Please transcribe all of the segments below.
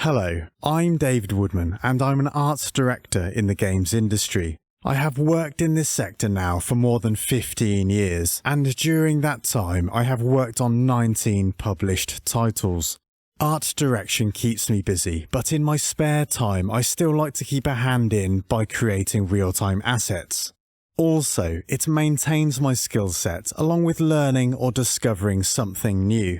Hello, I'm David Woodman and I'm an arts director in the games industry. I have worked in this sector now for more than 15 years, and during that time I have worked on 19 published titles. Art direction keeps me busy, but in my spare time I still like to keep a hand in by creating real-time assets. Also, it maintains my skill set along with learning or discovering something new.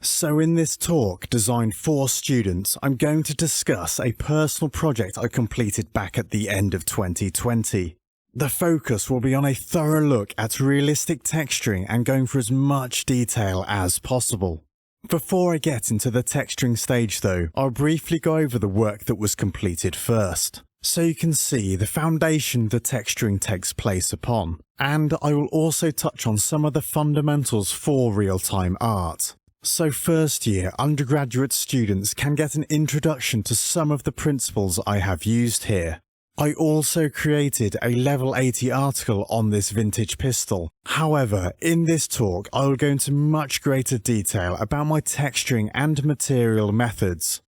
So in this talk designed for students, I'm going to discuss a personal project I completed back at the end of 2020. The focus will be on a thorough look at realistic texturing and going for as much detail as possible. Before I get into the texturing stage though, I'll briefly go over the work that was completed first, so you can see the foundation the texturing takes place upon, and I will also touch on some of the fundamentals for real-time art. So first year undergraduate students can get an introduction to some of the principles I have used here. I also created a level 80 article on this vintage pistol. However, in this talk I will go into much greater detail about my texturing and material methods.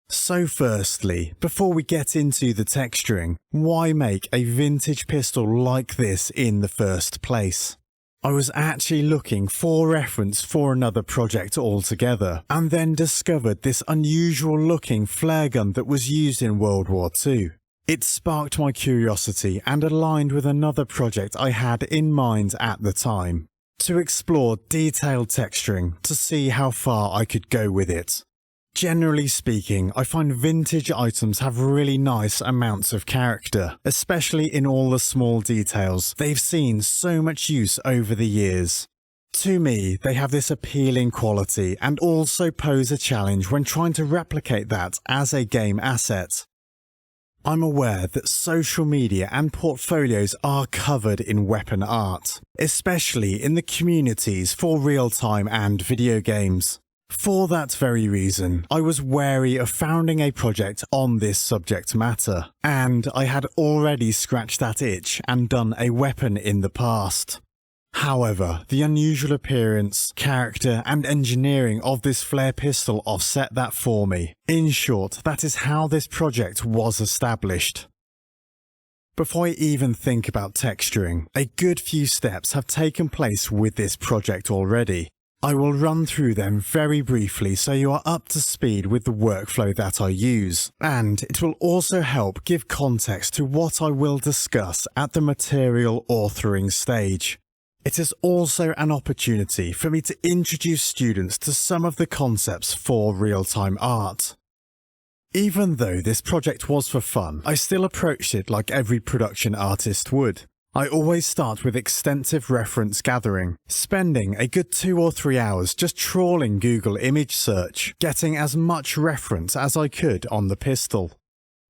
So firstly, before we get into the texturing, why make a vintage pistol like this in the first place? I was actually looking for reference for another project altogether, and then discovered this unusual looking flare gun that was used in World War II. It sparked my curiosity and aligned with another project I had in mind at the time, to explore detailed texturing to see how far I could go with it. Generally speaking, I find vintage items have really nice amounts of character, especially in all the small details. They've seen so much use over the years. To me, they have this appealing quality and also pose a challenge when trying to replicate that as a game asset. I'm aware that social media and portfolios are covered in weapon art, especially in the communities for real-time and video games. For that very reason, I was wary of founding a project on this subject matter, and I had already scratched that itch and done a weapon in the past. However, the unusual appearance, character and engineering of this flare pistol offset that for me. In short, that is how this project was established. Before I even think about texturing, a good few steps have taken place with this project already. I will run through them very briefly so you are up to speed with the workflow that I use, and it will also help give context to what I will discuss at the material authoring stage. It is also an opportunity for me to introduce students to some of the concepts for real-time art. Even though this project was for fun, I still approached it like every production artist would. I always start with extensive reference gathering, spending a good 2 or 3 hours just trawling Google image search, getting as much reference as I could on the pistol.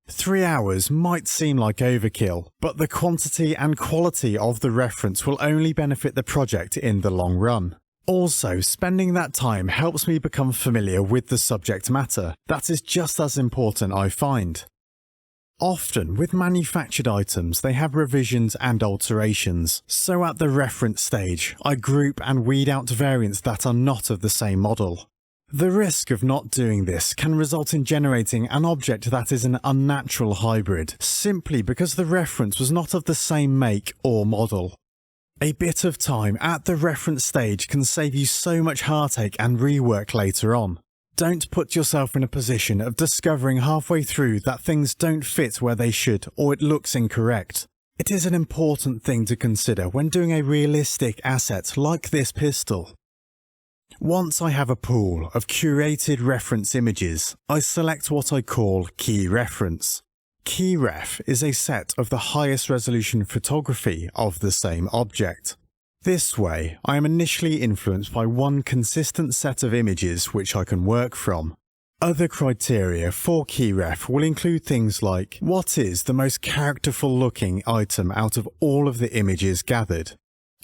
3 hours might seem like overkill, but the quantity and quality of the reference will only benefit the project in the long run. Also, spending that time helps me become familiar with the subject matter. That is just as important, I find. Often, with manufactured items, they have revisions and alterations, so at the reference stage, I group and weed out variants that are not of the same model. The risk of not doing this can result in generating an object that is an unnatural hybrid, simply because the reference was not of the same make or model. A bit of time at the reference stage can save you so much heartache and rework later on. Don't put yourself in a position of discovering halfway through that things don't fit where they should or it looks incorrect. It is an important thing to consider when doing a realistic asset like this pistol. Once I have a pool of curated reference images, I select what I call key reference. Key ref is a set of the highest resolution photography of the same object. This way, I am initially influenced by one consistent set of images which I can work from. Other criteria for key ref will include things like, what is the most characterful looking item out of all of the images gathered?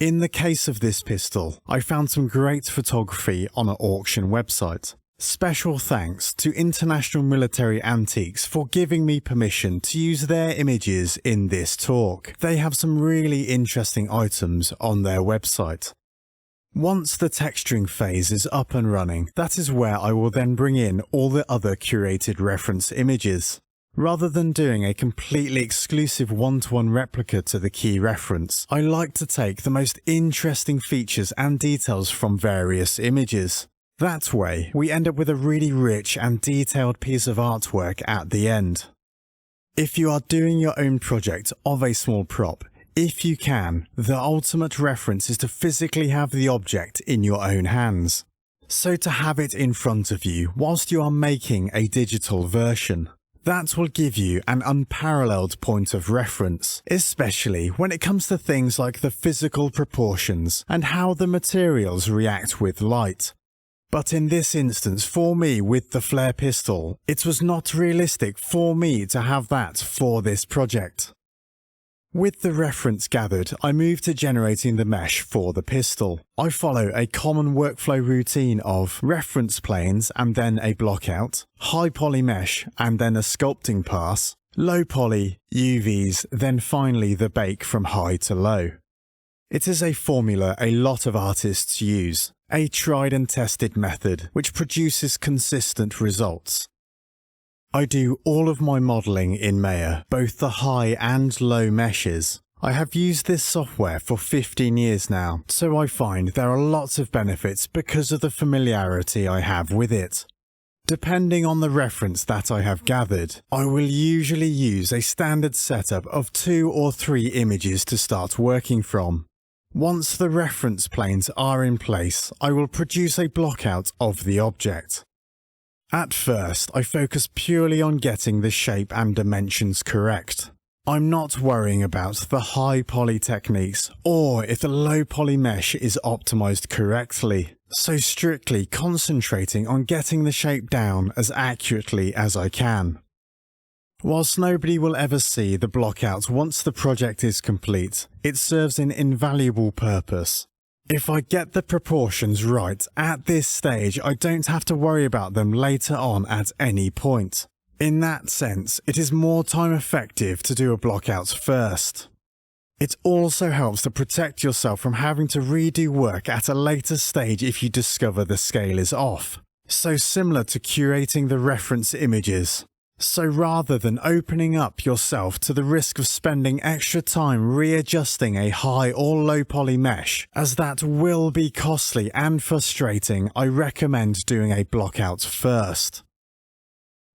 In the case of this pistol, I found some great photography on an auction website. Special thanks to International Military Antiques for giving me permission to use their images in this talk. They have some really interesting items on their website. Once the texturing phase is up and running, that is where I will then bring in all the other curated reference images. Rather than doing a completely exclusive one-to-one replica to the key reference, I like to take the most interesting features and details from various images. That way, we end up with a really rich and detailed piece of artwork at the end. If you are doing your own project of a small prop, if you can, the ultimate reference is to physically have the object in your own hands. So to have it in front of you whilst you are making a digital version. That will give you an unparalleled point of reference, especially when it comes to things like the physical proportions and how the materials react with light. But in this instance, for me with the flare pistol, it was not realistic for me to have that for this project. With the reference gathered, I move to generating the mesh for the pistol. I follow a common workflow routine of reference planes and then a blockout, high poly mesh and then a sculpting pass, low poly, UVs, then finally the bake from high to low. It is a formula a lot of artists use, a tried and tested method which produces consistent results. I do all of my modelling in Maya, both the high and low meshes. I have used this software for 15 years now, so I find there are lots of benefits because of the familiarity I have with it. Depending on the reference that I have gathered, I will usually use a standard setup of 2 or 3 images to start working from. Once the reference planes are in place, I will produce a blockout of the object. At first, I focus purely on getting the shape and dimensions correct. I'm not worrying about the high poly techniques or if the low poly mesh is optimized correctly, so strictly concentrating on getting the shape down as accurately as I can. Whilst nobody will ever see the blockout once the project is complete, it serves an invaluable purpose. If I get the proportions right at this stage, I don't have to worry about them later on at any point. In that sense, it is more time effective to do a blockout first. It also helps to protect yourself from having to redo work at a later stage if you discover the scale is off. So similar to curating the reference images. So rather than opening up yourself to the risk of spending extra time readjusting a high or low poly mesh, as that will be costly and frustrating, I recommend doing a blockout first.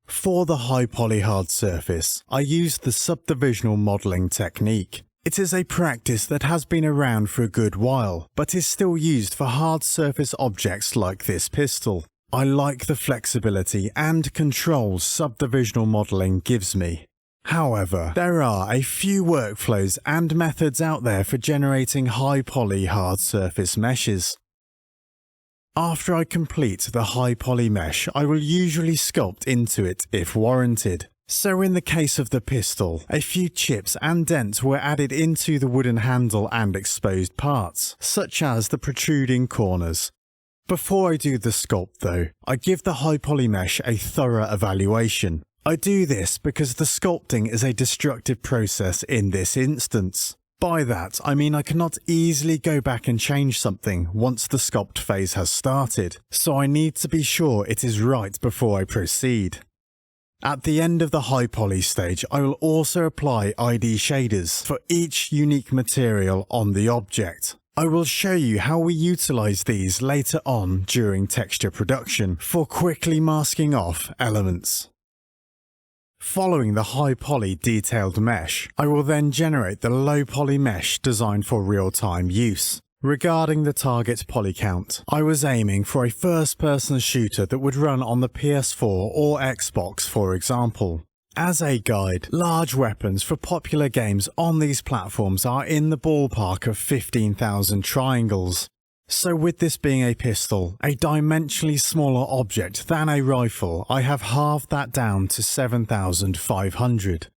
For the high poly hard surface, I used the subdivisional modelling technique. It is a practice that has been around for a good while, but is still used for hard surface objects like this pistol. I like the flexibility and control subdivisional modelling gives me. However, there are a few workflows and methods out there for generating high poly hard surface meshes. After I complete the high poly mesh, I will usually sculpt into it if warranted. So in the case of the pistol, a few chips and dents were added into the wooden handle and exposed parts, such as the protruding corners. Before I do the sculpt though, I give the high poly mesh a thorough evaluation. I do this because the sculpting is a destructive process in this instance. By that, I mean I cannot easily go back and change something once the sculpt phase has started, so I need to be sure it is right before I proceed. At the end of the high poly stage, I will also apply ID shaders for each unique material on the object. I will show you how we utilize these later on during texture production for quickly masking off elements. Following the high poly detailed mesh, I will then generate the low poly mesh designed for real-time use. Regarding the target poly count, I was aiming for a first-person shooter that would run on the PS4 or Xbox, for example. As a guide, large weapons for popular games on these platforms are in the ballpark of 15,000 triangles. So with this being a pistol, a dimensionally smaller object than a rifle, I have halved that down to 7,500.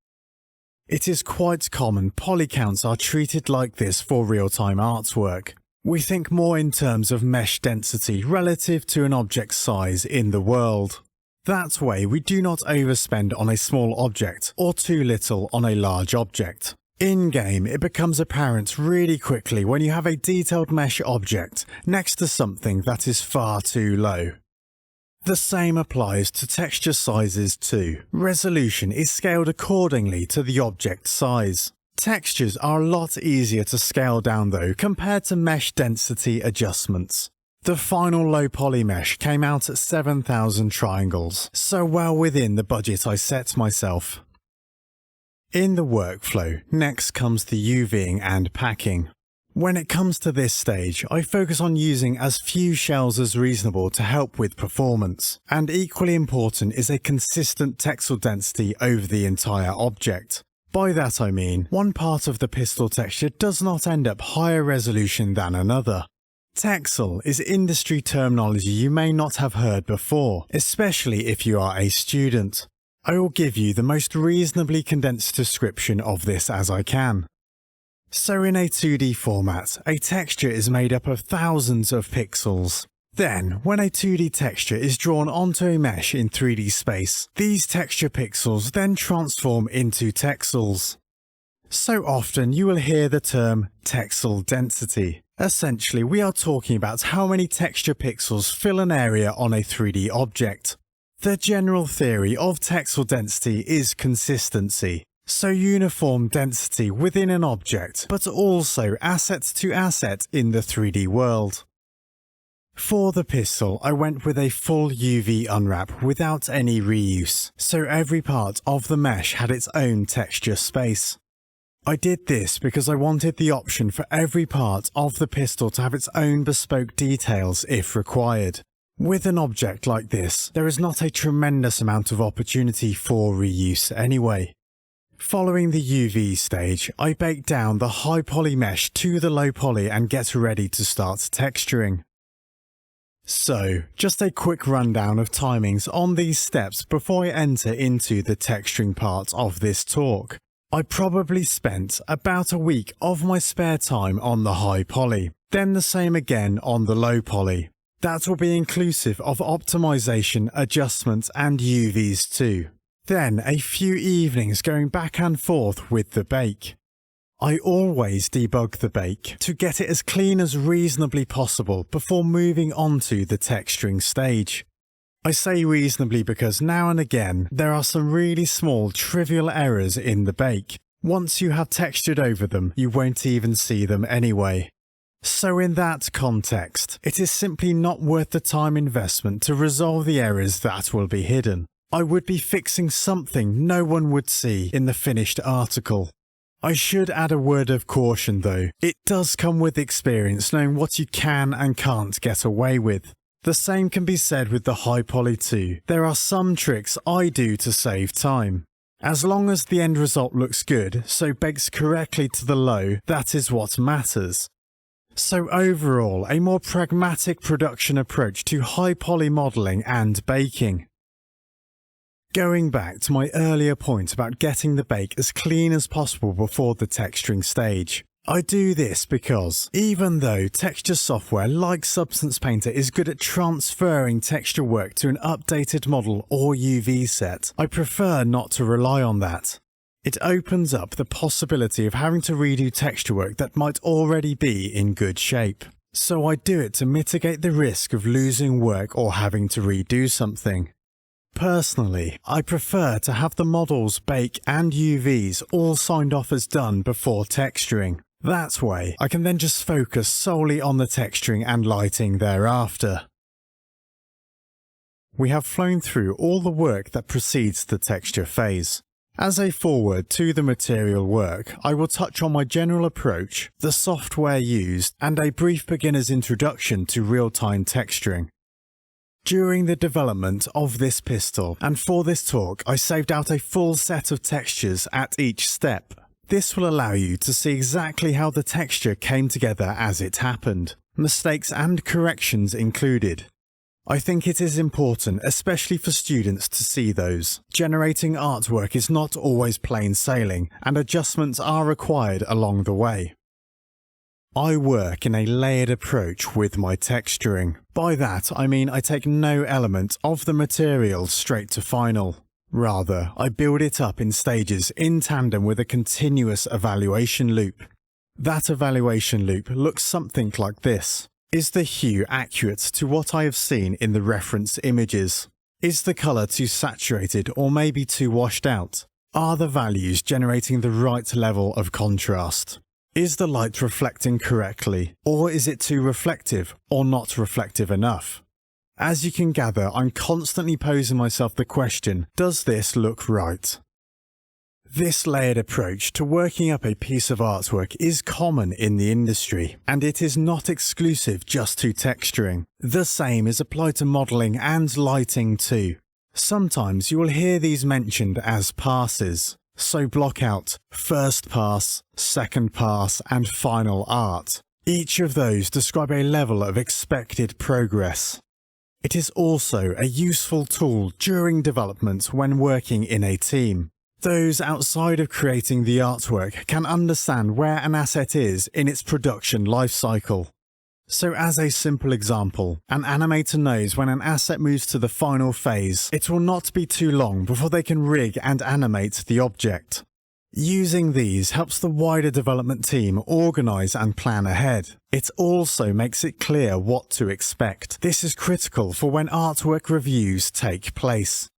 It is quite common poly counts are treated like this for real-time artwork. We think more in terms of mesh density relative to an object's size in the world. That way we do not overspend on a small object or too little on a large object. In-game, it becomes apparent really quickly when you have a detailed mesh object next to something that is far too low. The same applies to texture sizes too. Resolution is scaled accordingly to the object size. Textures are a lot easier to scale down though compared to mesh density adjustments. The final low poly mesh came out at 7,000 triangles, so well within the budget I set myself. In the workflow, next comes the UVing and packing. When it comes to this stage, I focus on using as few shells as reasonable to help with performance, and equally important is a consistent texel density over the entire object. By that I mean, one part of the pistol texture does not end up higher resolution than another. Texel is industry terminology you may not have heard before, especially if you are a student. I will give you the most reasonably condensed description of this as I can. So in a 2D format, a texture is made up of thousands of pixels. Then, when a 2D texture is drawn onto a mesh in 3D space, these texture pixels then transform into texels. So often you will hear the term texel density. Essentially, we are talking about how many texture pixels fill an area on a 3D object. The general theory of texel density is consistency. So uniform density within an object, but also asset to asset in the 3D world. For the pistol, I went with a full UV unwrap without any reuse, so every part of the mesh had its own texture space. I did this because I wanted the option for every part of the pistol to have its own bespoke details if required. With an object like this, there is not a tremendous amount of opportunity for reuse anyway. Following the UV stage, I bake down the high poly mesh to the low poly and get ready to start texturing. So, just a quick rundown of timings on these steps before I enter into the texturing part of this talk. I probably spent about a week of my spare time on the high poly, then the same again on the low poly. That will be inclusive of optimization, adjustments and UVs too. Then a few evenings going back and forth with the bake. I always debug the bake to get it as clean as reasonably possible before moving on to the texturing stage. I say reasonably because now and again there are some really small trivial errors in the bake. Once you have textured over them, you won't even see them anyway. So in that context, it is simply not worth the time investment to resolve the errors that will be hidden. I would be fixing something no one would see in the finished article. I should add a word of caution though. It does come with experience knowing what you can and can't get away with. The same can be said with the high poly too. There are some tricks I do to save time. As long as the end result looks good, so bakes correctly to the low, that is what matters. So overall, a more pragmatic production approach to high poly modelling and baking. Going back to my earlier point about getting the bake as clean as possible before the texturing stage. I do this because, even though texture software like Substance Painter is good at transferring texture work to an updated model or UV set, I prefer not to rely on that. It opens up the possibility of having to redo texture work that might already be in good shape. So I do it to mitigate the risk of losing work or having to redo something. Personally, I prefer to have the models, bake and UVs all signed off as done before texturing. That way, I can then just focus solely on the texturing and lighting thereafter. We have flown through all the work that precedes the texture phase. As a foreword to the material work, I will touch on my general approach, the software used, and a brief beginner's introduction to real-time texturing. During the development of this pistol, and for this talk, I saved out a full set of textures at each step. This will allow you to see exactly how the texture came together as it happened, mistakes and corrections included. I think it is important, especially for students, to see those. Generating artwork is not always plain sailing, and adjustments are required along the way. I work in a layered approach with my texturing. By that I mean I take no element of the material straight to final. Rather, I build it up in stages in tandem with a continuous evaluation loop. That evaluation loop looks something like this. Is the hue accurate to what I have seen in the reference images? Is the colour too saturated or maybe too washed out? Are the values generating the right level of contrast? Is the light reflecting correctly, or is it too reflective or not reflective enough? As you can gather, I'm constantly posing myself the question, does this look right? This layered approach to working up a piece of artwork is common in the industry, and it is not exclusive just to texturing. The same is applied to modelling and lighting too. Sometimes you will hear these mentioned as passes. So blockout, first pass, second pass, and final art. Each of those describe a level of expected progress. It is also a useful tool during development when working in a team. Those outside of creating the artwork can understand where an asset is in its production life cycle. So as a simple example, an animator knows when an asset moves to the final phase, it will not be too long before they can rig and animate the object. Using these helps the wider development team organise and plan ahead. It also makes it clear what to expect. This is critical for when artwork reviews take place.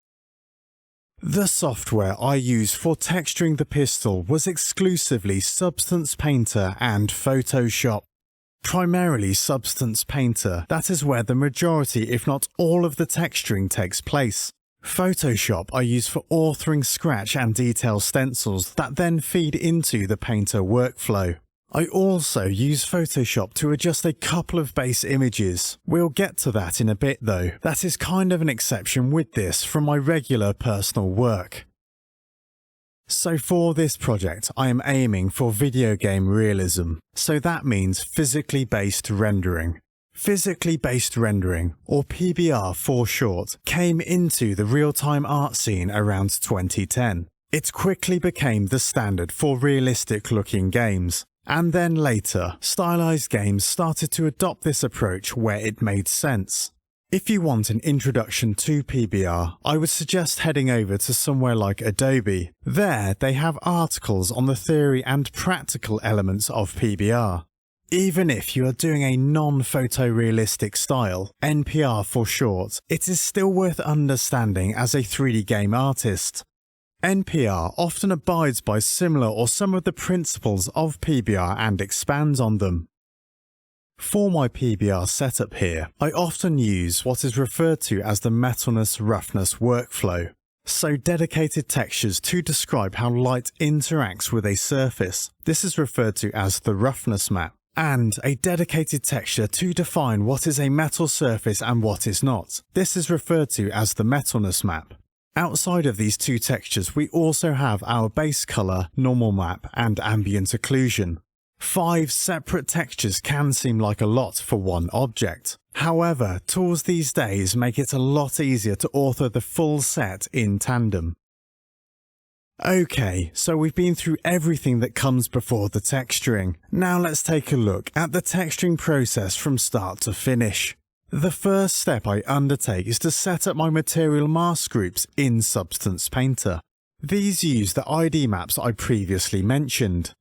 The software I used for texturing the pistol was exclusively Substance Painter and Photoshop. Primarily Substance Painter, that is where the majority if not all of the texturing takes place. Photoshop I use for authoring scratch and detail stencils that then feed into the Painter workflow. I also use Photoshop to adjust a couple of base images. We'll get to that in a bit though. That is kind of an exception with this from my regular personal work. So for this project, I am aiming for video game realism. So that means physically based rendering. Physically based rendering, or PBR for short, came into the real-time art scene around 2010. It quickly became the standard for realistic-looking games. And then later, stylized games started to adopt this approach where it made sense. If you want an introduction to PBR, I would suggest heading over to somewhere like Adobe. There, they have articles on the theory and practical elements of PBR. Even if you are doing a non-photorealistic style, NPR for short, it is still worth understanding as a 3D game artist. NPR often abides by similar or some of the principles of PBR and expands on them. For my PBR setup here, I often use what is referred to as the metalness roughness workflow. So dedicated textures to describe how light interacts with a surface. This is referred to as the roughness map. And a dedicated texture to define what is a metal surface and what is not. This is referred to as the metalness map. Outside of these two textures, we also have our base color, normal map, and ambient occlusion. 5 separate textures can seem like a lot for one object. However, tools these days make it a lot easier to author the full set in tandem. Okay, so we've been through everything that comes before the texturing. Now let's take a look at the texturing process from start to finish. The first step I undertake is to set up my material mask groups in Substance Painter. These use the ID maps I previously mentioned.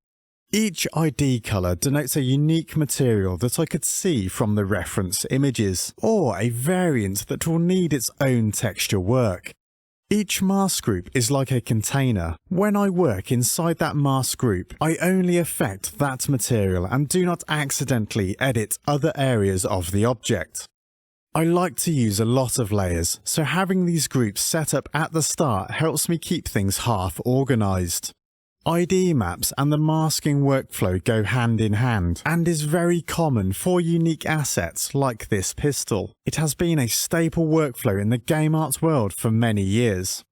Each ID colour denotes a unique material that I could see from the reference images, or a variant that will need its own texture work. Each mask group is like a container. When I work inside that mask group, I only affect that material and do not accidentally edit other areas of the object. I like to use a lot of layers, so having these groups set up at the start helps me keep things half organised. ID maps and the masking workflow go hand in hand and is very common for unique assets like this pistol. It has been a staple workflow in the game art world for many years.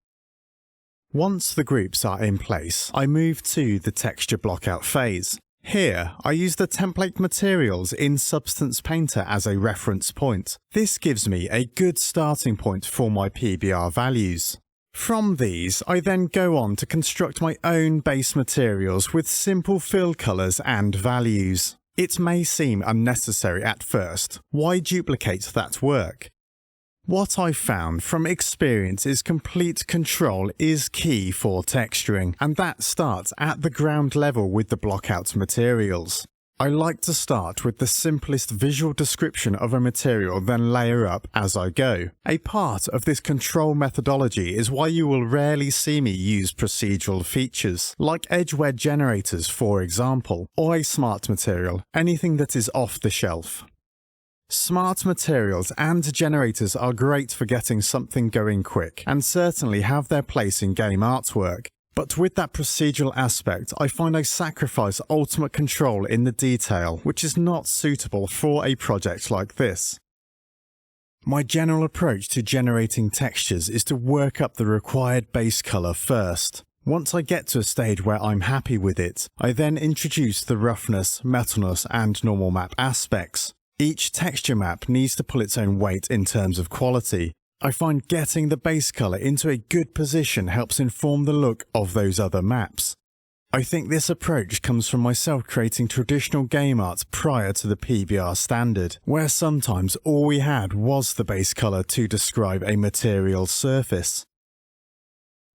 Once the groups are in place, I move to the texture blockout phase. Here, I use the template materials in Substance Painter as a reference point. This gives me a good starting point for my PBR values. From these, I then go on to construct my own base materials with simple fill colours and values. It may seem unnecessary at first. Why duplicate that work? What I found from experience is complete control is key for texturing, and that starts at the ground level with the Blockout materials. I like to start with the simplest visual description of a material, then layer up as I go. A part of this control methodology is why you will rarely see me use procedural features, like edge wedge generators for example, or a smart material, anything that is off the shelf. Smart materials and generators are great for getting something going quick, and certainly have their place in game artwork. But with that procedural aspect, I find I sacrifice ultimate control in the detail, which is not suitable for a project like this. My general approach to generating textures is to work up the required base colour first. Once I get to a stage where I'm happy with it, I then introduce the roughness, metalness and normal map aspects. Each texture map needs to pull its own weight in terms of quality. I find getting the base colour into a good position helps inform the look of those other maps. I think this approach comes from myself creating traditional game art prior to the PBR standard, where sometimes all we had was the base colour to describe a material surface.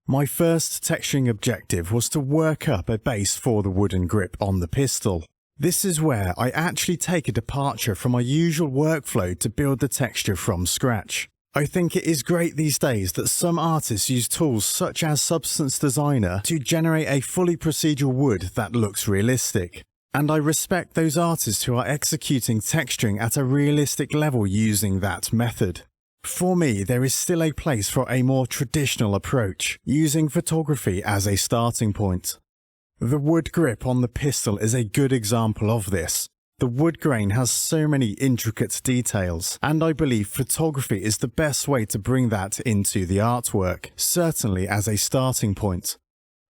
My first texturing objective was to work up a base for the wooden grip on the pistol. This is where I actually take a departure from my usual workflow to build the texture from scratch. I think it is great these days that some artists use tools such as Substance Designer to generate a fully procedural wood that looks realistic. And I respect those artists who are executing texturing at a realistic level using that method. For me, there is still a place for a more traditional approach, using photography as a starting point. The wood grip on the pistol is a good example of this. The wood grain has so many intricate details, and I believe photography is the best way to bring that into the artwork, certainly as a starting point.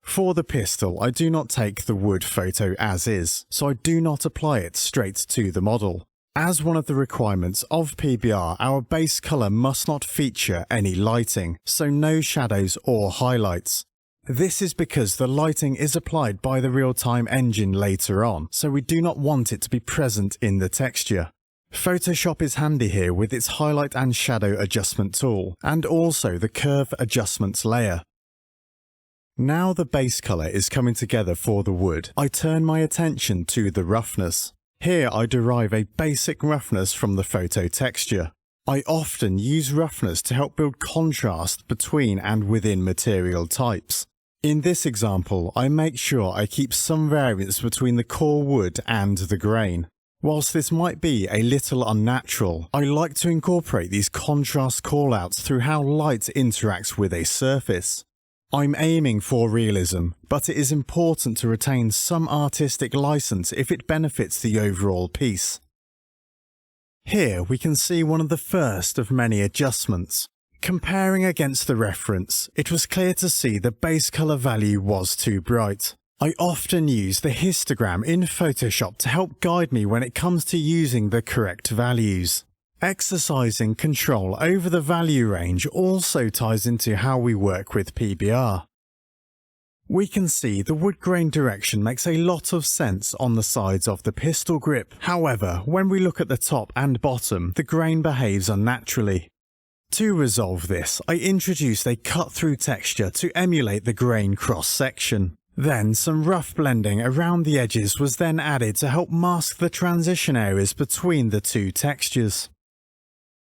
For the pistol, I do not take the wood photo as is, so I do not apply it straight to the model. As one of the requirements of PBR, our base colour must not feature any lighting, so no shadows or highlights. This is because the lighting is applied by the real-time engine later on, so we do not want it to be present in the texture. Photoshop is handy here with its highlight and shadow adjustment tool, and also the curve adjustments layer. Now the base colour is coming together for the wood, I turn my attention to the roughness. Here I derive a basic roughness from the photo texture. I often use roughness to help build contrast between and within material types. In this example, I make sure I keep some variance between the core wood and the grain. Whilst this might be a little unnatural, I like to incorporate these contrast callouts through how light interacts with a surface. I'm aiming for realism, but it is important to retain some artistic license if it benefits the overall piece. Here we can see one of the first of many adjustments. Comparing against the reference, it was clear to see the base colour value was too bright. I often use the histogram in Photoshop to help guide me when it comes to using the correct values. Exercising control over the value range also ties into how we work with PBR. We can see the wood grain direction makes a lot of sense on the sides of the pistol grip. However, when we look at the top and bottom, the grain behaves unnaturally. To resolve this, I introduced a cut-through texture to emulate the grain cross-section. Then some rough blending around the edges was then added to help mask the transition areas between the two textures.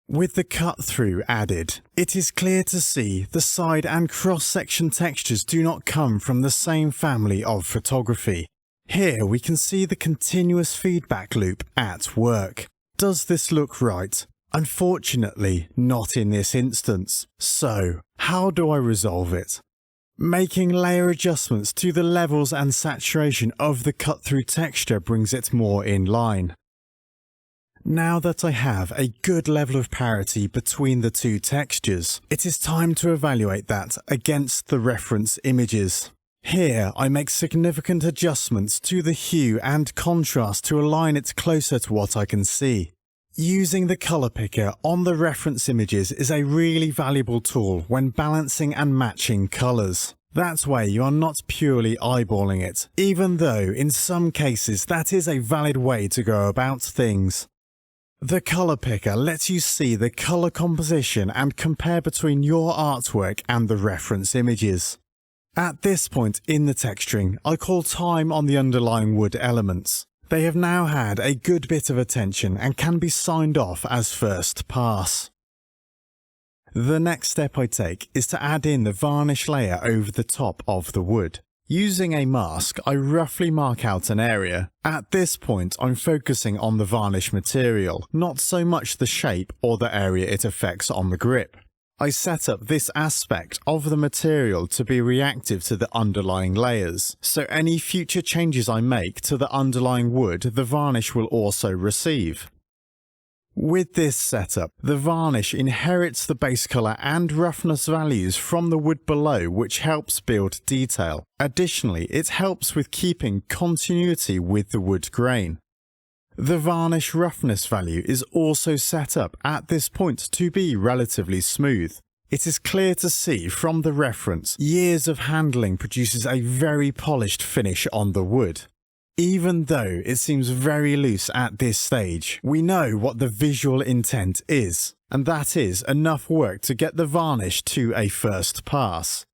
With the cut-through added, it is clear to see the side and cross-section textures do not come from the same family of photography. Here we can see the continuous feedback loop at work. Does this look right? Unfortunately, not in this instance. So, how do I resolve it? Making layer adjustments to the levels and saturation of the cut-through texture brings it more in line. Now that I have a good level of parity between the two textures, it is time to evaluate that against the reference images. Here, I make significant adjustments to the hue and contrast to align it closer to what I can see. Using the colour picker on the reference images is a really valuable tool when balancing and matching colours. That way you are not purely eyeballing it, even though in some cases that is a valid way to go about things. The colour picker lets you see the colour composition and compare between your artwork and the reference images. At this point in the texturing, I call time on the underlying wood elements. They have now had a good bit of attention and can be signed off as first pass. The next step I take is to add in the varnish layer over the top of the wood. Using a mask, I roughly mark out an area. At this point, I'm focusing on the varnish material, not so much the shape or the area it affects on the grip. I set up this aspect of the material to be reactive to the underlying layers, so any future changes I make to the underlying wood, the varnish will also receive. With this setup, the varnish inherits the base colour and roughness values from the wood below, which helps build detail. Additionally, it helps with keeping continuity with the wood grain. The varnish roughness value is also set up at this point to be relatively smooth. It is clear to see from the reference, years of handling produces a very polished finish on the wood. Even though it seems very loose at this stage, we know what the visual intent is, and that is enough work to get the varnish to a first pass.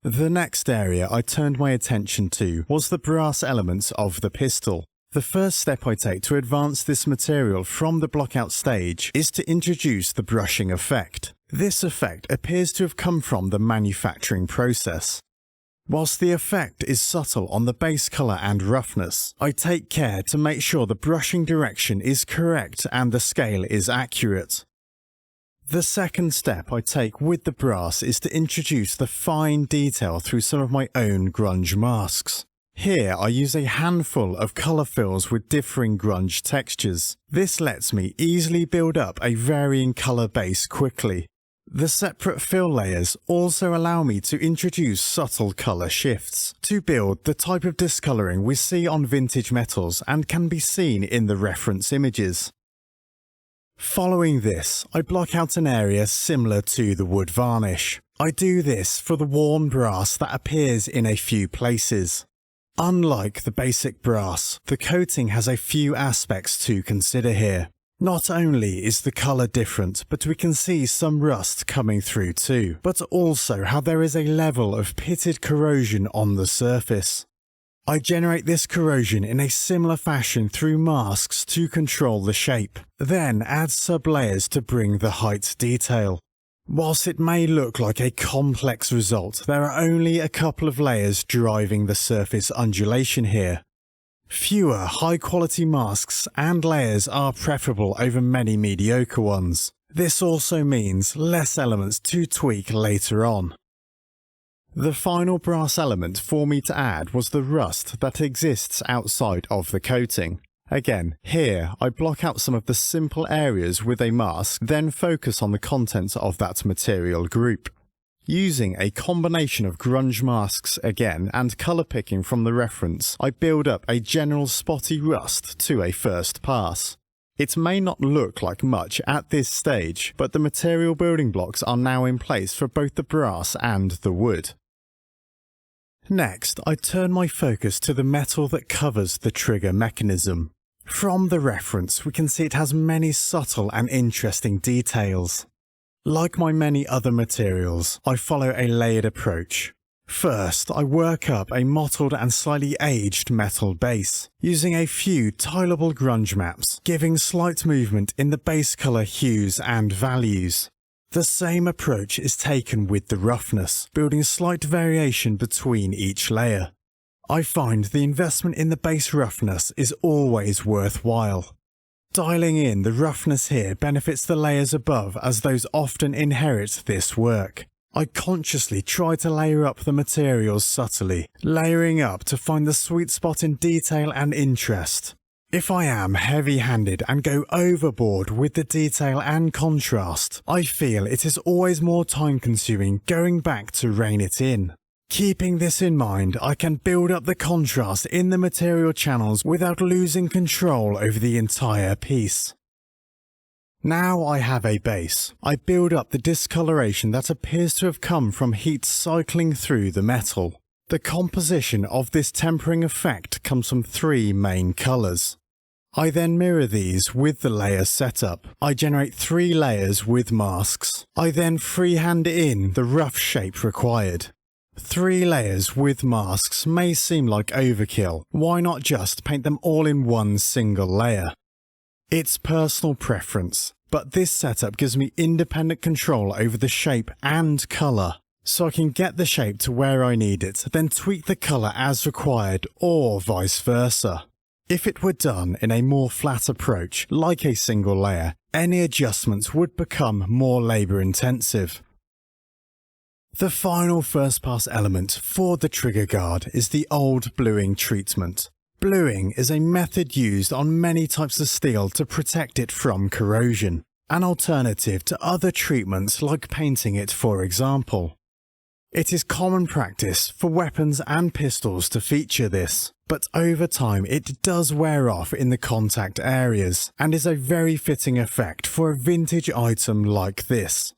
The next area I turned my attention to was the brass elements of the pistol. The first step I take to advance this material from the blockout stage is to introduce the brushing effect. This effect appears to have come from the manufacturing process. Whilst the effect is subtle on the base colour and roughness, I take care to make sure the brushing direction is correct and the scale is accurate. The second step I take with the brass is to introduce the fine detail through some of my own grunge masks. Here I use a handful of colour fills with differing grunge textures. This lets me easily build up a varying colour base quickly. The separate fill layers also allow me to introduce subtle colour shifts to build the type of discolouring we see on vintage metals and can be seen in the reference images. Following this, I block out an area similar to the wood varnish. I do this for the worn brass that appears in a few places. Unlike the basic brass, the coating has a few aspects to consider here. Not only is the colour different, but we can see some rust coming through too, but also how there is a level of pitted corrosion on the surface. I generate this corrosion in a similar fashion through masks to control the shape, then add sub-layers to bring the height detail. Whilst it may look like a complex result, there are only a couple of layers driving the surface undulation here. Fewer high-quality masks and layers are preferable over many mediocre ones. This also means less elements to tweak later on. The final brass element for me to add was the rust that exists outside of the coating. Again, here I block out some of the simple areas with a mask, then focus on the contents of that material group. Using a combination of grunge masks again and colour picking from the reference, I build up a general spotty rust to a first pass. It may not look like much at this stage, but the material building blocks are now in place for both the brass and the wood. Next, I turn my focus to the metal that covers the trigger mechanism. From the reference, we can see it has many subtle and interesting details. Like my many other materials, I follow a layered approach. First, I work up a mottled and slightly aged metal base, using a few tileable grunge maps, giving slight movement in the base colour hues and values. The same approach is taken with the roughness, building slight variation between each layer. I find the investment in the base roughness is always worthwhile. Dialing in the roughness here benefits the layers above, as those often inherit this work. I consciously try to layer up the materials subtly, layering up to find the sweet spot in detail and interest. If I am heavy-handed and go overboard with the detail and contrast, I feel it is always more time-consuming going back to rein it in. Keeping this in mind, I can build up the contrast in the material channels without losing control over the entire piece. Now I have a base. I build up the discoloration that appears to have come from heat cycling through the metal. The composition of this tempering effect comes from three main colours. I then mirror these with the layer setup. I generate 3 layers with masks. I then freehand in the rough shape required. 3 layers with masks may seem like overkill. Why not just paint them all in one single layer? It's personal preference, but this setup gives me independent control over the shape and colour, so I can get the shape to where I need it, then tweak the colour as required, or vice versa. If it were done in a more flat approach, like a single layer, any adjustments would become more labour intensive. The final first pass element for the trigger guard is the old bluing treatment. Bluing is a method used on many types of steel to protect it from corrosion, an alternative to other treatments like painting it, for example. It is common practice for weapons and pistols to feature this, but over time it does wear off in the contact areas and is a very fitting effect for a vintage item like this.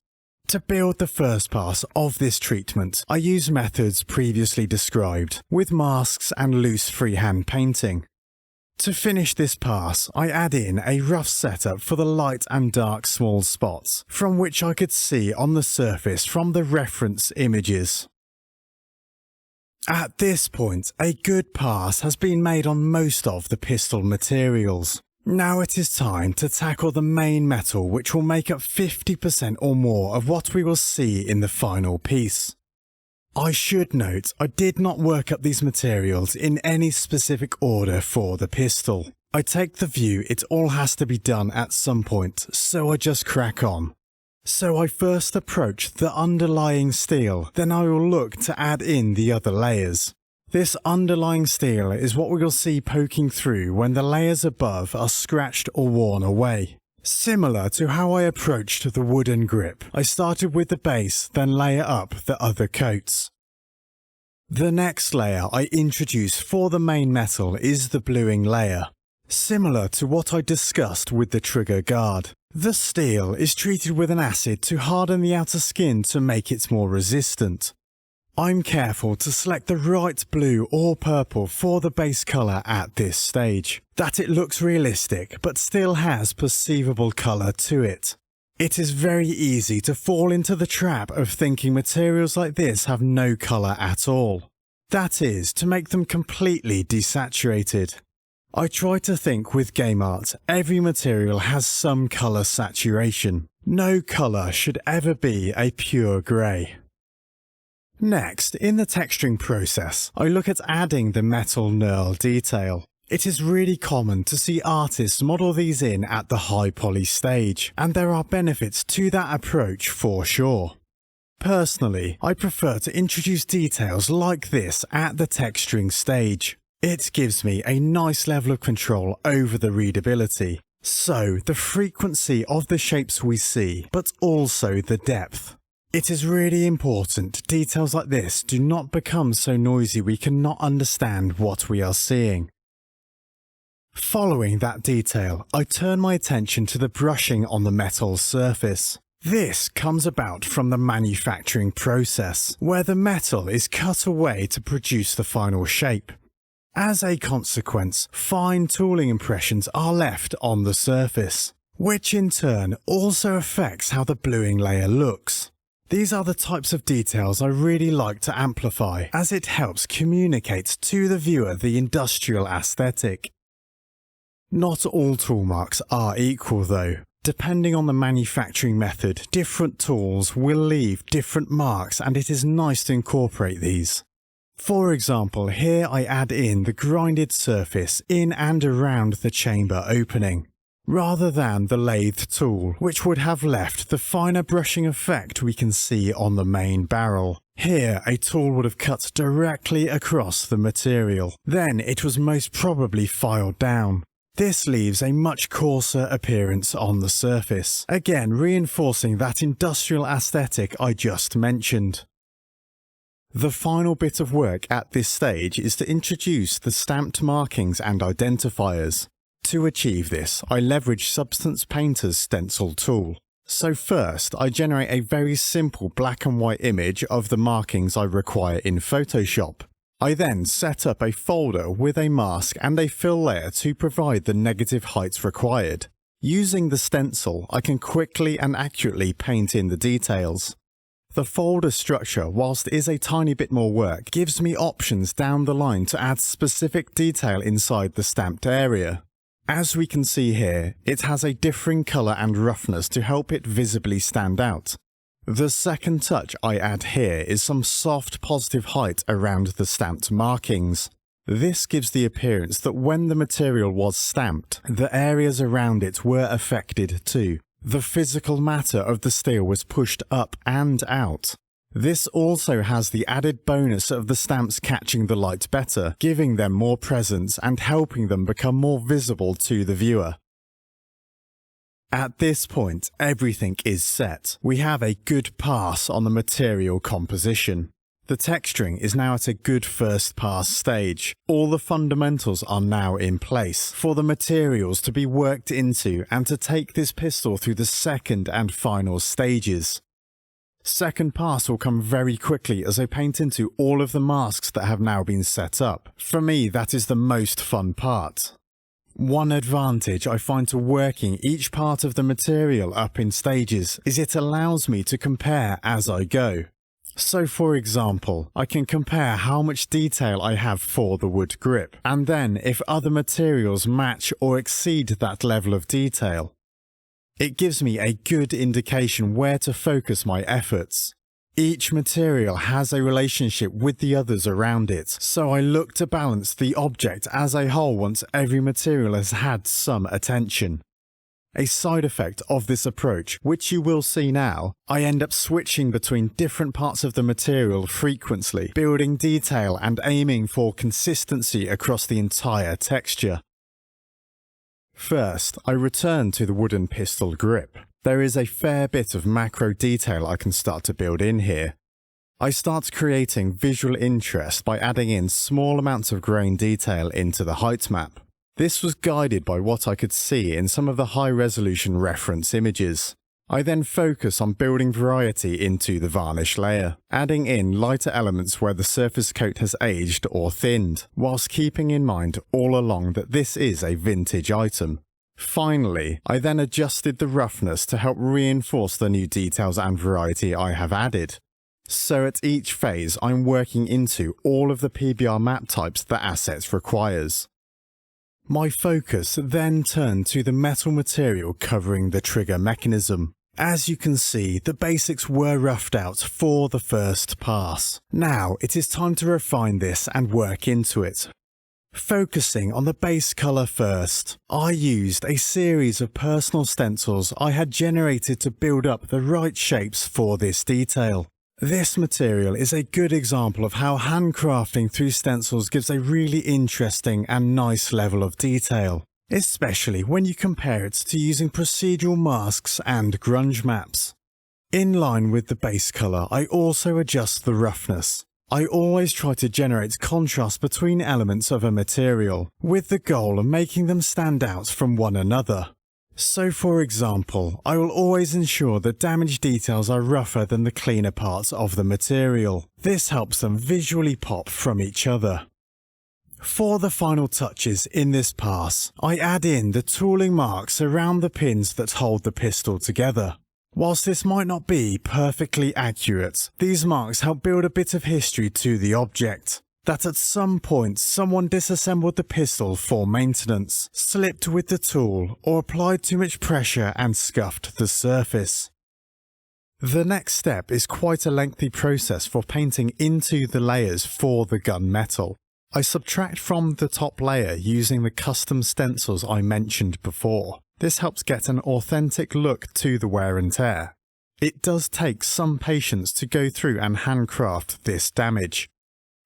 To build the first pass of this treatment, I use methods previously described, with masks and loose freehand painting. To finish this pass, I add in a rough setup for the light and dark small spots, from which I could see on the surface from the reference images. At this point, a good pass has been made on most of the pistol materials. Now it is time to tackle the main metal, which will make up 50% or more of what we will see in the final piece. I should note I did not work up these materials in any specific order for the pistol. I take the view it all has to be done at some point, so I just crack on. So I first approach the underlying steel, then I will look to add in the other layers. This underlying steel is what we will see poking through when the layers above are scratched or worn away. Similar to how I approached the wooden grip, I started with the base, then layer up the other coats. The next layer I introduce for the main metal is the bluing layer. Similar to what I discussed with the trigger guard, the steel is treated with an acid to harden the outer skin to make it more resistant. I'm careful to select the right blue or purple for the base colour at this stage, that it looks realistic but still has perceivable colour to it. It is very easy to fall into the trap of thinking materials like this have no colour at all. That is, to make them completely desaturated. I try to think with game art, every material has some colour saturation. No colour should ever be a pure grey. Next, in the texturing process, I look at adding the metal knurl detail. It is really common to see artists model these in at the high poly stage, and there are benefits to that approach for sure. Personally, I prefer to introduce details like this at the texturing stage. It gives me a nice level of control over the readability, so the frequency of the shapes we see, but also the depth. It is really important details like this do not become so noisy we cannot understand what we are seeing. Following that detail, I turn my attention to the brushing on the metal surface. This comes about from the manufacturing process, where the metal is cut away to produce the final shape. As a consequence, fine tooling impressions are left on the surface, which in turn also affects how the bluing layer looks. These are the types of details I really like to amplify, as it helps communicate to the viewer the industrial aesthetic. Not all tool marks are equal though. Depending on the manufacturing method, different tools will leave different marks, and it is nice to incorporate these. For example, here I add in the grinded surface in and around the chamber opening, rather than the lathe tool, which would have left the finer brushing effect we can see on the main barrel. Here, a tool would have cut directly across the material. Then it was most probably filed down. This leaves a much coarser appearance on the surface, again reinforcing that industrial aesthetic I just mentioned. The final bit of work at this stage is to introduce the stamped markings and identifiers. To achieve this, I leverage Substance Painter's stencil tool. So first, I generate a very simple black and white image of the markings I require in Photoshop. I then set up a folder with a mask and a fill layer to provide the negative heights required. Using the stencil, I can quickly and accurately paint in the details. The folder structure, whilst is a tiny bit more work, gives me options down the line to add specific detail inside the stamped area. As we can see here, it has a differing colour and roughness to help it visibly stand out. The second touch I add here is some soft positive height around the stamped markings. This gives the appearance that when the material was stamped, the areas around it were affected too. The physical matter of the steel was pushed up and out. This also has the added bonus of the stamps catching the light better, giving them more presence and helping them become more visible to the viewer. At this point, everything is set. We have a good pass on the material composition. The texturing is now at a good first pass stage. All the fundamentals are now in place for the materials to be worked into and to take this pistol through the second and final stages. Second pass will come very quickly as I paint into all of the masks that have now been set up. For me, that is the most fun part. One advantage I find to working each part of the material up in stages is it allows me to compare as I go. So for example, I can compare how much detail I have for the wood grip, and then if other materials match or exceed that level of detail. It gives me a good indication where to focus my efforts. Each material has a relationship with the others around it, so I look to balance the object as a whole once every material has had some attention. A side effect of this approach, which you will see now, I end up switching between different parts of the material frequently, building detail and aiming for consistency across the entire texture. First, I return to the wooden pistol grip. There is a fair bit of macro detail I can start to build in here. I start creating visual interest by adding in small amounts of grain detail into the height map. This was guided by what I could see in some of the high-resolution reference images. I then focus on building variety into the varnish layer, adding in lighter elements where the surface coat has aged or thinned, whilst keeping in mind all along that this is a vintage item. Finally, I then adjusted the roughness to help reinforce the new details and variety I have added. So at each phase, I'm working into all of the PBR map types the asset requires. My focus then turned to the metal material covering the trigger mechanism. As you can see, the basics were roughed out for the first pass. Now it is time to refine this and work into it. Focusing on the base colour first, I used a series of personal stencils I had generated to build up the right shapes for this detail. This material is a good example of how handcrafting through stencils gives a really interesting and nice level of detail, especially when you compare it to using procedural masks and grunge maps. In line with the base colour, I also adjust the roughness. I always try to generate contrast between elements of a material, with the goal of making them stand out from one another. So for example, I will always ensure that damaged details are rougher than the cleaner parts of the material. This helps them visually pop from each other. For the final touches in this pass, I add in the tooling marks around the pins that hold the pistol together. Whilst this might not be perfectly accurate, these marks help build a bit of history to the object. That at some point someone disassembled the pistol for maintenance, slipped with the tool, or applied too much pressure and scuffed the surface. The next step is quite a lengthy process for painting into the layers for the gun metal. I subtract from the top layer using the custom stencils I mentioned before. This helps get an authentic look to the wear and tear. It does take some patience to go through and handcraft this damage.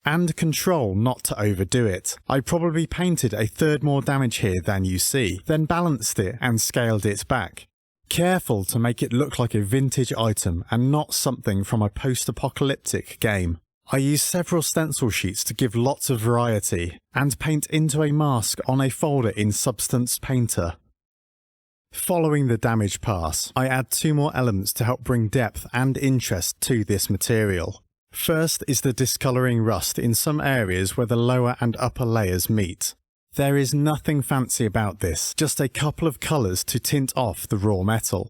And control not to overdo it. I probably painted a third more damage here than you see, then balanced it and scaled it back. Careful to make it look like a vintage item and not something from a post-apocalyptic game. I use several stencil sheets to give lots of variety, and paint into a mask on a folder in Substance Painter. Following the damage pass, I add two more elements to help bring depth and interest to this material. First is the discolouring rust in some areas where the lower and upper layers meet. There is nothing fancy about this, just a couple of colours to tint off the raw metal.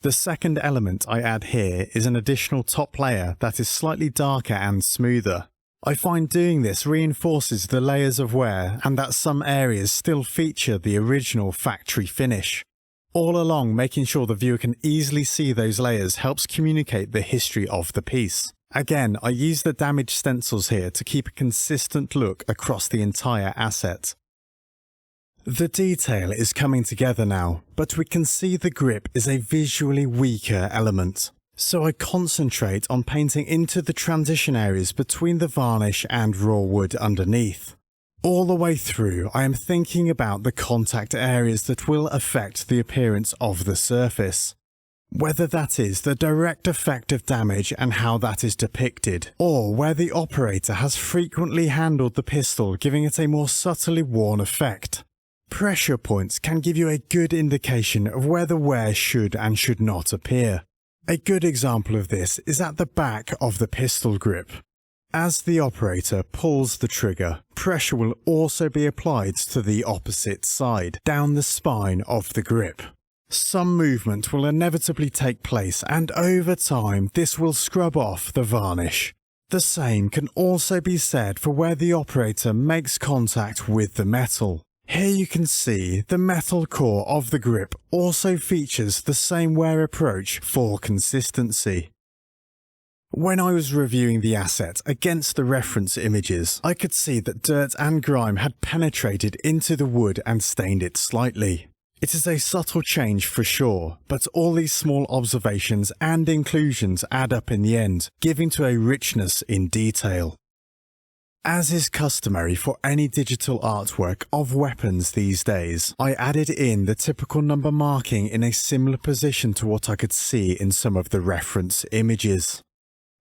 The second element I add here is an additional top layer that is slightly darker and smoother. I find doing this reinforces the layers of wear and that some areas still feature the original factory finish. All along, making sure the viewer can easily see those layers helps communicate the history of the piece. Again, I use the damaged stencils here to keep a consistent look across the entire asset. The detail is coming together now, but we can see the grip is a visually weaker element. So I concentrate on painting into the transition areas between the varnish and raw wood underneath. All the way through, I am thinking about the contact areas that will affect the appearance of the surface. Whether that is the direct effect of damage and how that is depicted, or where the operator has frequently handled the pistol giving it a more subtly worn effect. Pressure points can give you a good indication of where the wear should and should not appear. A good example of this is at the back of the pistol grip. As the operator pulls the trigger, pressure will also be applied to the opposite side, down the spine of the grip. Some movement will inevitably take place, and over time this will scrub off the varnish. The same can also be said for where the operator makes contact with the metal. Here you can see the metal core of the grip also features the same wear approach for consistency. When I was reviewing the asset against the reference images, I could see that dirt and grime had penetrated into the wood and stained it slightly. It is a subtle change for sure, but all these small observations and inclusions add up in the end, giving to a richness in detail. As is customary for any digital artwork of weapons these days, I added in the typical number marking in a similar position to what I could see in some of the reference images.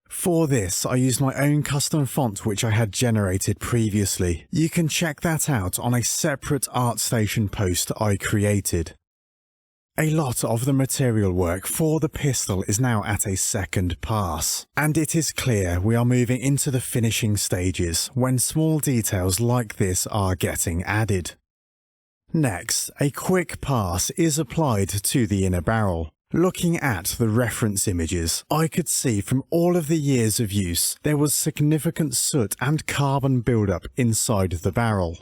For this, I used my own custom font which I had generated previously. You can check that out on a separate ArtStation post I created. A lot of the material work for the pistol is now at a second pass, and it is clear we are moving into the finishing stages when small details like this are getting added. Next, a quick pass is applied to the inner barrel. Looking at the reference images, I could see from all of the years of use there was significant soot and carbon buildup inside the barrel.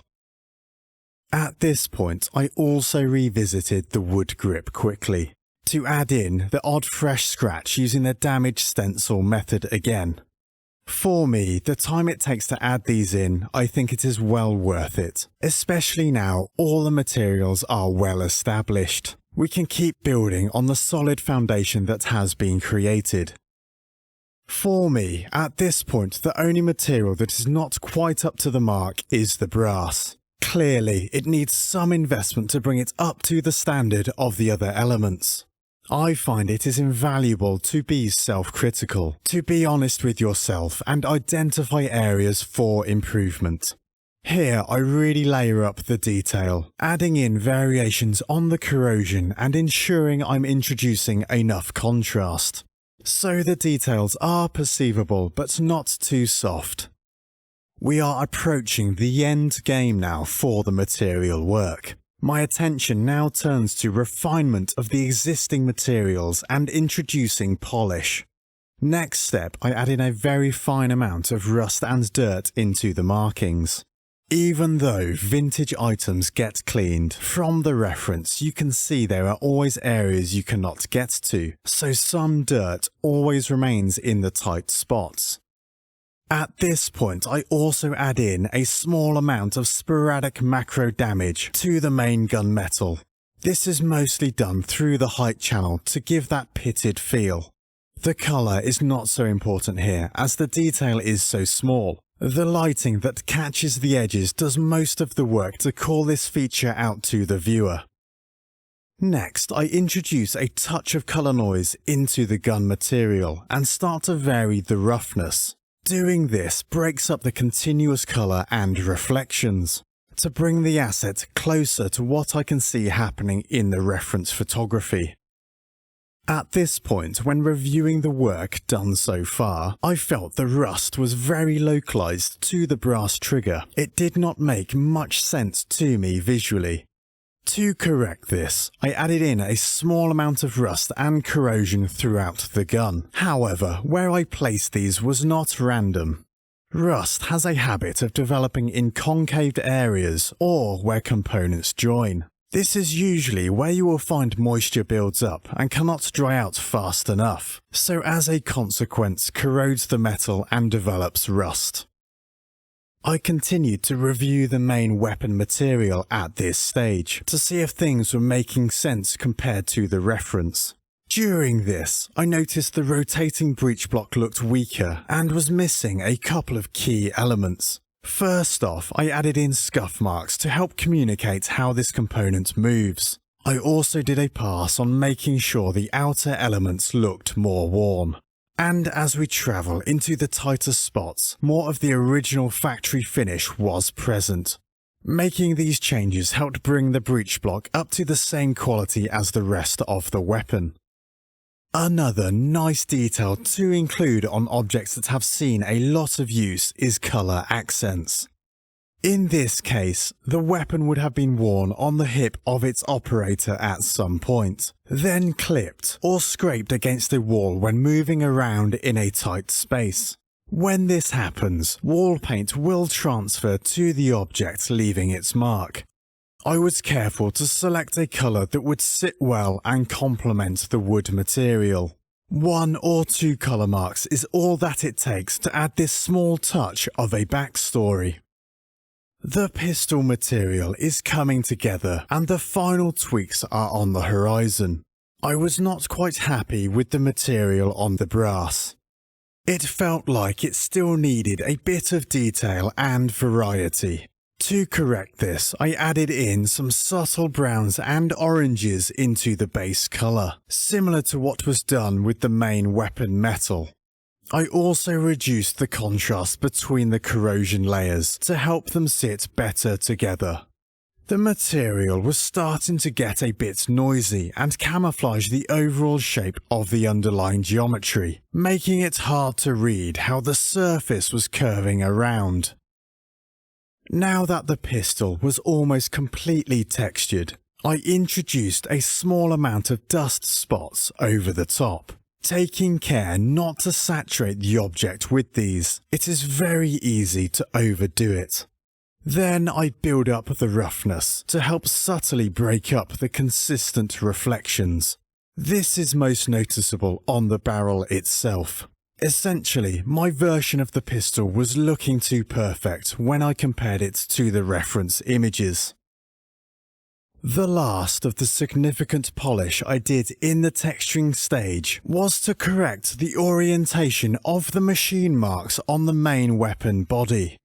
At this point, I also revisited the wood grip quickly, to add in the odd fresh scratch using the damage stencil method again. For me, the time it takes to add these in, I think it is well worth it, especially now all the materials are well established. We can keep building on the solid foundation that has been created. For me, at this point, the only material that is not quite up to the mark is the brass. Clearly, it needs some investment to bring it up to the standard of the other elements. I find it is invaluable to be self-critical, to be honest with yourself and identify areas for improvement. Here I really layer up the detail, adding in variations on the corrosion and ensuring I'm introducing enough contrast, so the details are perceivable but not too soft. We are approaching the end game now for the material work. My attention now turns to refinement of the existing materials and introducing polish. Next step, I add in a very fine amount of rust and dirt into the markings. Even though vintage items get cleaned, from the reference you can see there are always areas you cannot get to, so some dirt always remains in the tight spots. At this point, I also add in a small amount of sporadic macro damage to the main gunmetal. This is mostly done through the height channel to give that pitted feel. The colour is not so important here as the detail is so small. The lighting that catches the edges does most of the work to call this feature out to the viewer. Next, I introduce a touch of colour noise into the gun material and start to vary the roughness. Doing this breaks up the continuous colour and reflections, to bring the asset closer to what I can see happening in the reference photography. At this point, when reviewing the work done so far, I felt the rust was very localized to the brass trigger. It did not make much sense to me visually. To correct this, I added in a small amount of rust and corrosion throughout the gun. However, where I placed these was not random. Rust has a habit of developing in concave areas or where components join. This is usually where you will find moisture builds up and cannot dry out fast enough, so as a consequence corrodes the metal and develops rust. I continued to review the main weapon material at this stage to see if things were making sense compared to the reference. During this, I noticed the rotating breech block looked weaker and was missing a couple of key elements. First off, I added in scuff marks to help communicate how this component moves. I also did a pass on making sure the outer elements looked more worn. And as we travel into the tighter spots, more of the original factory finish was present. Making these changes helped bring the breech block up to the same quality as the rest of the weapon. Another nice detail to include on objects that have seen a lot of use is colour accents. In this case, the weapon would have been worn on the hip of its operator at some point, then clipped or scraped against a wall when moving around in a tight space. When this happens, wall paint will transfer to the object, leaving its mark. I was careful to select a colour that would sit well and complement the wood material. 1 or 2 colour marks is all that it takes to add this small touch of a backstory. The pistol material is coming together and the final tweaks are on the horizon. I was not quite happy with the material on the brass. It felt like it still needed a bit of detail and variety. To correct this, I added in some subtle browns and oranges into the base colour, similar to what was done with the main weapon metal. I also reduced the contrast between the corrosion layers to help them sit better together. The material was starting to get a bit noisy and camouflage the overall shape of the underlying geometry, making it hard to read how the surface was curving around. Now that the pistol was almost completely textured, I introduced a small amount of dust spots over the top, taking care not to saturate the object with these. It is very easy to overdo it. Then I build up the roughness to help subtly break up the consistent reflections. This is most noticeable on the barrel itself. Essentially, my version of the pistol was looking too perfect when I compared it to the reference images. The last of the significant polish I did in the texturing stage was to correct the orientation of the machine marks on the main weapon body.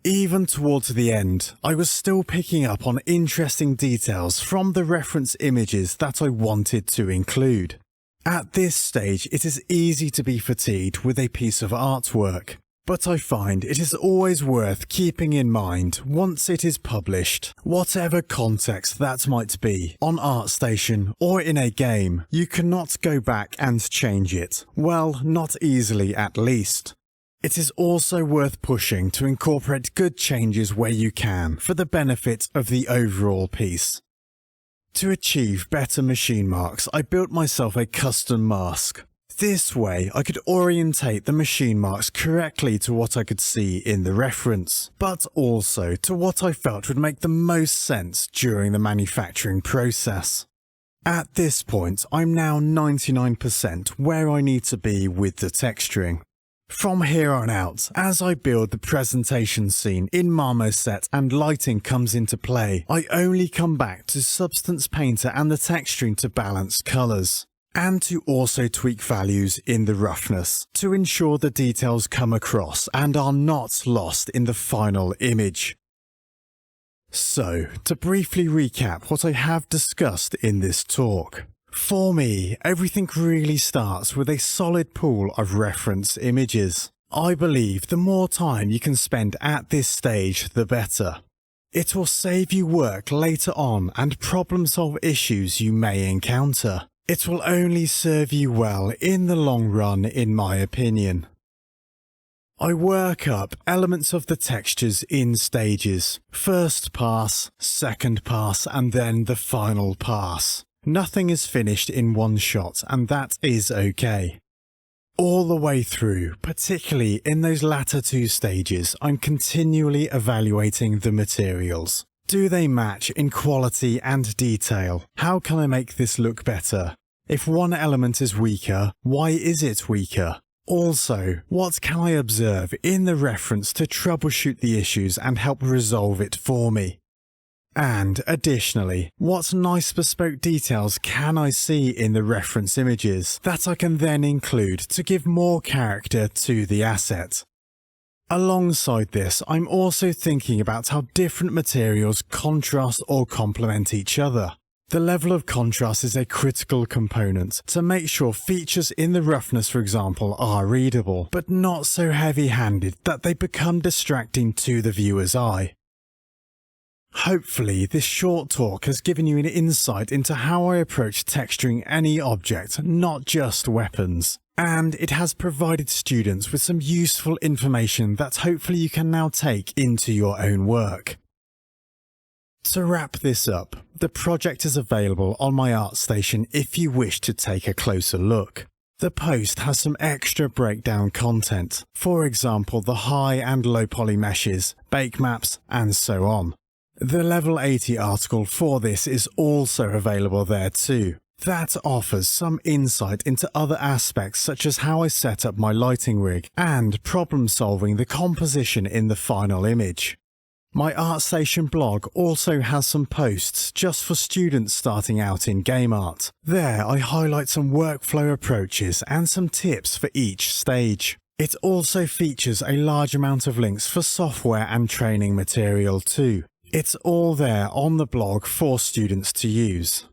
Even towards the end, I was still picking up on interesting details from the reference images that I wanted to include. At this stage, it is easy to be fatigued with a piece of artwork, but I find it is always worth keeping in mind once it is published, whatever context that might be, on ArtStation or in a game, you cannot go back and change it. Well, not easily at least. It is also worth pushing to incorporate good changes where you can for the benefit of the overall piece. To achieve better machine marks, I built myself a custom mask. This way, I could orientate the machine marks correctly to what I could see in the reference, but also to what I felt would make the most sense during the manufacturing process. At this point, I'm now 99% where I need to be with the texturing. From here on out, as I build the presentation scene in Marmoset and lighting comes into play, I only come back to Substance Painter and the texturing to balance colours, and to also tweak values in the roughness, to ensure the details come across and are not lost in the final image. So, to briefly recap what I have discussed in this talk. For me, everything really starts with a solid pool of reference images. I believe the more time you can spend at this stage, the better. It will save you work later on and problem solve issues you may encounter. It will only serve you well in the long run, in my opinion. I work up elements of the textures in stages. First pass, second pass, and then the final pass. Nothing is finished in one shot, and that is okay. All the way through, particularly in those latter two stages, I'm continually evaluating the materials. Do they match in quality and detail? How can I make this look better? If one element is weaker, why is it weaker? Also, what can I observe in the reference to troubleshoot the issues and help resolve it for me? And additionally, what nice bespoke details can I see in the reference images that I can then include to give more character to the asset? Alongside this, I'm also thinking about how different materials contrast or complement each other. The level of contrast is a critical component to make sure features in the roughness, for example, are readable, but not so heavy-handed that they become distracting to the viewer's eye. Hopefully, this short talk has given you an insight into how I approach texturing any object, not just weapons. And it has provided students with some useful information that hopefully you can now take into your own work. To wrap this up, the project is available on my ArtStation if you wish to take a closer look. The post has some extra breakdown content, for example the high and low poly meshes, bake maps, and so on. The Level 80 article for this is also available there too. That offers some insight into other aspects such as how I set up my lighting rig and problem solving the composition in the final image. My ArtStation blog also has some posts just for students starting out in game art. There I highlight some workflow approaches and some tips for each stage. It also features a large amount of links for software and training material too. It's all there on the blog for students to use.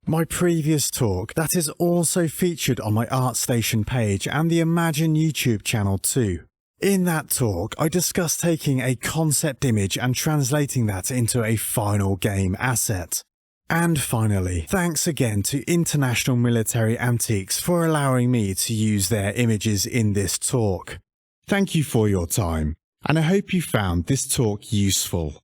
My previous talk that is also featured on my ArtStation page and the Imagine YouTube channel too. In that talk, I discussed taking a concept image and translating that into a final game asset. And finally, thanks again to International Military Antiques for allowing me to use their images in this talk. Thank you for your time, and I hope you found this talk useful.